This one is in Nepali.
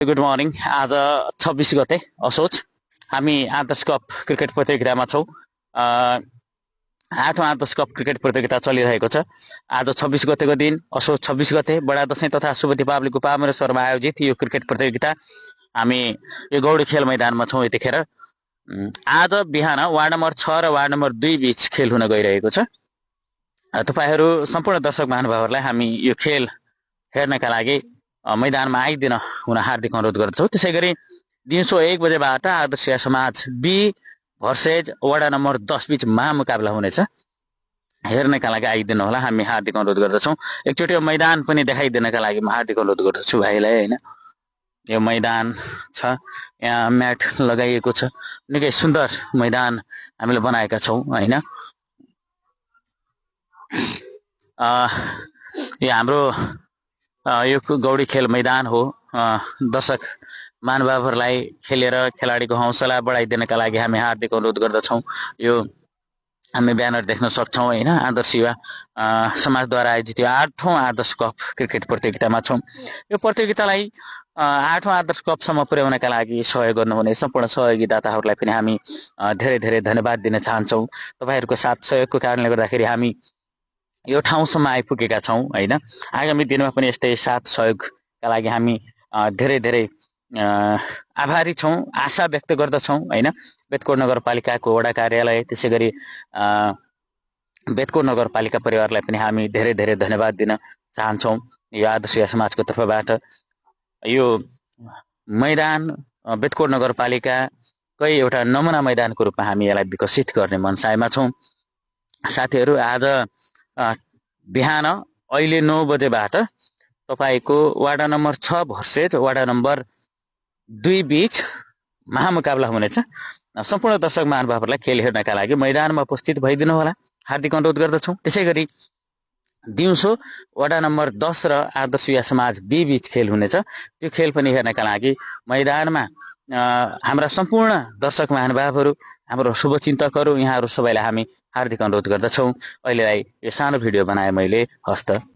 Good morning. आज 26 गते असोज हामी आदर्श कप क्रिकेट प्रतियोगितामा छौँ। 8औं आदर्श कप क्रिकेट प्रतियोगिता चलिरहेको छ। आज 26 गतेको दिन असोज 26 गते बडा दशैं तथा शुभ दीपावलीको पावनेश्वरमा आयोजित यो क्रिकेट प्रतियोगिता हामी यो गौडी खेल मैदानमा छौँ। यतिखेर आज बिहान वार्ड नम्बर 6 र वार्ड नम्बर 2 बीच खेल हुन गइरहेको छ। तपाईहरू सम्पूर्ण दर्शक महानुभावहरूलाई हामी यो खेल हेर्नका लागि मैदानमा आइदिन हुन हार्दिक अनुरोध गर्दछौँ। त्यसै गरी दिउँसो 1 बजेबाट आदर्श समाज बी भर्सेज वडा नम्बर 10 बीच महामुकाबला हुनेछ। हेर्नका लागि आइदिनु होला, हामी हार्दिक अनुरोध गर्दछौँ। एकचोटि यो मैदान पनि देखाइदिनका लागि म हार्दिक अनुरोध गर्दछु भाइलाई। हैन, यो मैदान छ, यहाँ म्याट लगाइएको छ, निकै सुन्दर मैदान हामीले बनाएका छौँ। हैन, यो हाम्रो यो गौडी खेल मैदान हो। दर्शक महानुभावहरूलाई खेलेर खेलाडीको हौसला बढाइदिनका लागि हामी हार्दिक अनुरोध गर्दछौँ। यो हामी ब्यानर देख्न सक्छौँ। हैन, आदर्श युवा समाजद्वारा आयोजित 8औं आदर्श कप क्रिकेट प्रतियोगितामा छौँ। यो प्रतियोगितालाई 8औं आदर्श कपसम्म पुर्याउनका लागि सहयोग गर्नुहुने सम्पूर्ण सहयोगीदाताहरूलाई पनि हामी धेरै धेरै धन्यवाद दिन चाहन्छौँ। तपाईहरूको साथ सहयोगको कारणले गर्दाखेरि हामी यो ठाउँसम्म आइपुगेका छौँ। हैन, आगामी दिनमा पनि यस्तै साथ सहयोगका लागि हामी धेरै धेरै आभारी छौँ, आशा व्यक्त गर्दछौँ। हैन, बेतकोट नगरपालिकाको वडा कार्यालय, त्यसै गरी बेतकोट नगरपालिका परिवारलाई पनि हामी धेरै धेरै धन्यवाद दिन चाहन्छौँ। यो आदर्श समाजको तर्फबाट यो मैदान बेतकोट नगरपालिकाकै एउटा नमुना मैदानको रूपमा हामी यसलाई विकसित गर्ने मनसायमा छौँ। साथीहरू, आज बिहान अहिले 9 बजेबाट तपाईको ward number 6 versus ward number 2 बीच महामुकाबला हुनेछ। सम्पूर्ण दर्शक महानुभावहरूलाई खेल हेर्नका लागि मैदानमा उपस्थित भइदिनु होला, हार्दिक अनुरोध गर्दछौँ। त्यसै गरी दिउँसो वडा नम्बर 10 र आदर्श युवा समाज बी बीच खेल हुनेछ। त्यो खेल पनि हेर्नका लागि मैदानमा हाम्रा सम्पूर्ण दर्शक महानुभावहरू, हाम्रो शुभचिन्तकहरू, यहाँहरू सबैलाई हामी हार्दिक अनुरोध गर्दछौँ। अहिलेलाई यो सानो भिडियो बनाए मैले। हस्त।